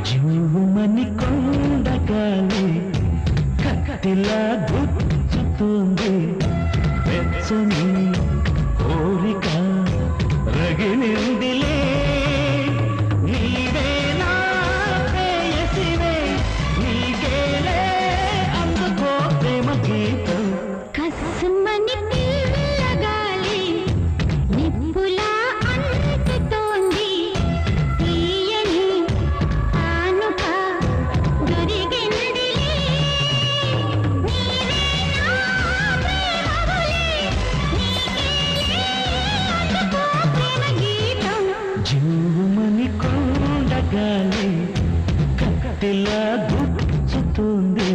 జీవమని కొండగాలి కట్టెలా గుచ్చుతుంది వెచ్చని కోరిక రగిలిందిలే నీవే నా ప్రేయసివే నీకేలే అందుకో ప్రేమ గీతం కస్సుమని పిల్లగాలి నిప్పులా అంటుతోంది తీయని ఆనుక దొరికిందిలే నీవే నా ప్రేమవులే నీకేలే అందుకో ప్రేమ గీతం జీవమని కొండగాలి కట్టెలా గుచ్చుతుంది